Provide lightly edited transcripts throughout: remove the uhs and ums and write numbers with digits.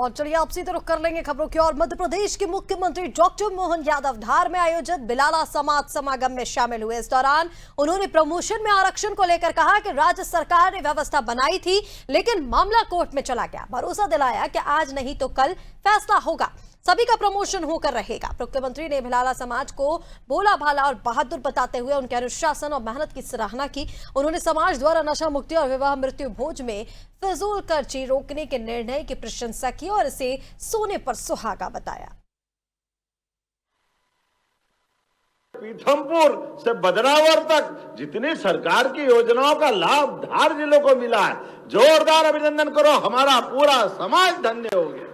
और चलिए आप सीधे रुख कर लेंगे खबरों की और। मध्य प्रदेश के मुख्यमंत्री डॉक्टर मोहन यादव धार में आयोजित बिलाला समाज समागम में शामिल हुए। इस दौरान उन्होंने प्रमोशन में आरक्षण को लेकर कहा कि राज्य सरकार ने व्यवस्था बनाई थी लेकिन मामला कोर्ट में चला गया। भरोसा दिलाया कि आज नहीं तो कल फैसला होगा, सभी का प्रमोशन होकर रहेगा। मुख्यमंत्री ने भिलाला समाज को भोला भाला और बहादुर बताते हुए उनके अनुशासन और मेहनत की सराहना की। उन्होंने समाज द्वारा नशा मुक्ति और विवाह मृत्यु भोज में फिजूल खर्ची रोकने के निर्णय की प्रशंसा की और इसे सोने पर सुहागा बताया। पीथमपुर से बदनावर तक जितनी सरकार की योजनाओं का लाभ धार जिलों को मिला है, जोरदार अभिनंदन करो। हमारा पूरा समाज धन्य हो गया।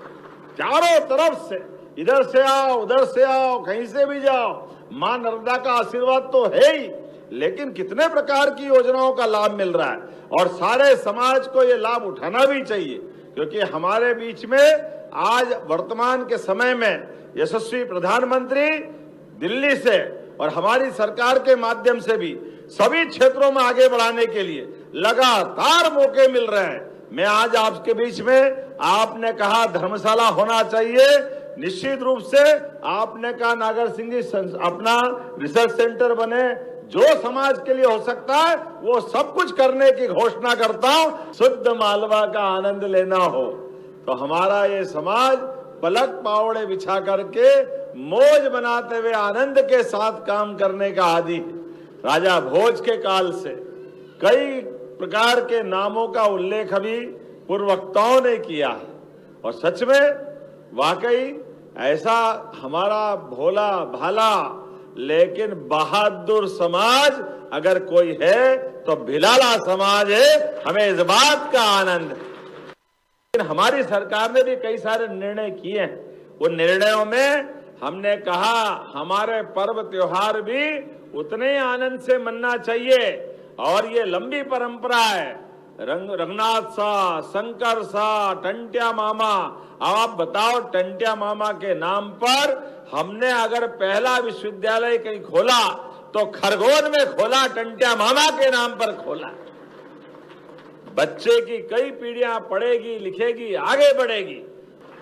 चारों तरफ से, इधर से आओ उधर से आओ, कहीं से भी जाओ, मां नर्मदा का आशीर्वाद तो है ही, लेकिन कितने प्रकार की योजनाओं का लाभ मिल रहा है और सारे समाज को ये लाभ उठाना भी चाहिए, क्योंकि हमारे बीच में आज वर्तमान के समय में यशस्वी प्रधानमंत्री दिल्ली से और हमारी सरकार के माध्यम से भी सभी क्षेत्रों में आगे बढ़ाने के लिए लगातार मौके मिल रहे हैं। मैं आज आपके बीच में, आपने कहा धर्मशाला होना चाहिए, निश्चित रूप से आपने कहा नागर सिंह जी अपना रिसर्च सेंटर बने, जो समाज के लिए हो सकता है वो सब कुछ करने की घोषणा करता हूं। शुद्ध मालवा का आनंद लेना हो तो हमारा ये समाज पलक पावड़े बिछा करके मौज बनाते हुए आनंद के साथ काम करने का आदी है। राजा भोज के काल से कई प्रकार के नामों का उल्लेख अभी पूर्व वक्ताओं ने किया है और सच में वाकई ऐसा हमारा भोला भाला लेकिन बहादुर समाज अगर कोई है तो भिलाला समाज है। हमें इस बात का आनंद है। लेकिन हमारी सरकार ने भी कई सारे निर्णय किए हैं। उन निर्णयों में हमने कहा हमारे पर्व त्योहार भी उतने आनंद से मनना चाहिए और ये लंबी परंपरा है। रंगनाथ सा, शंकर सा, टंट्या मामा। अब आप बताओ, टंट्या मामा के नाम पर हमने अगर पहला विश्वविद्यालय कहीं खोला तो खरगोन में खोला, टंट्या मामा के नाम पर खोला। बच्चे की कई पीढ़ियां पढ़ेगी, लिखेगी, आगे बढ़ेगी।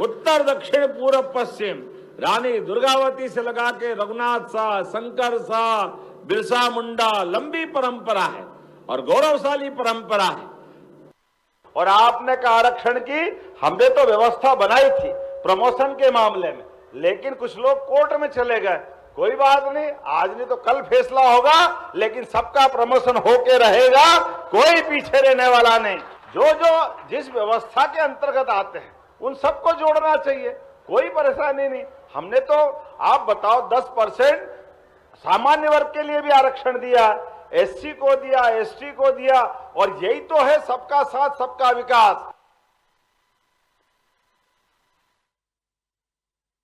उत्तर दक्षिण पूर्व पश्चिम, रानी दुर्गावती से लगा के रघुनाथ सा, शंकर सा, बिरसा मुंडा, लंबी परंपरा है और गौरवशाली परंपरा है। और आपने कहा आरक्षण की हमने तो व्यवस्था बनाई थी प्रमोशन के मामले में, लेकिन कुछ लोग कोर्ट में चले गए। कोई बात नहीं, आज नहीं तो कल फैसला होगा, लेकिन सबका प्रमोशन होके रहेगा, कोई पीछे रहने वाला नहीं। जो जिस व्यवस्था के अंतर्गत आते हैं उन सबको जोड़ना चाहिए, कोई परेशानी नहीं। हमने तो आप बताओ 10% सामान्य वर्ग के लिए भी आरक्षण दिया, एससी को दिया, एसटी को दिया, और यही तो है सबका साथ सबका विकास।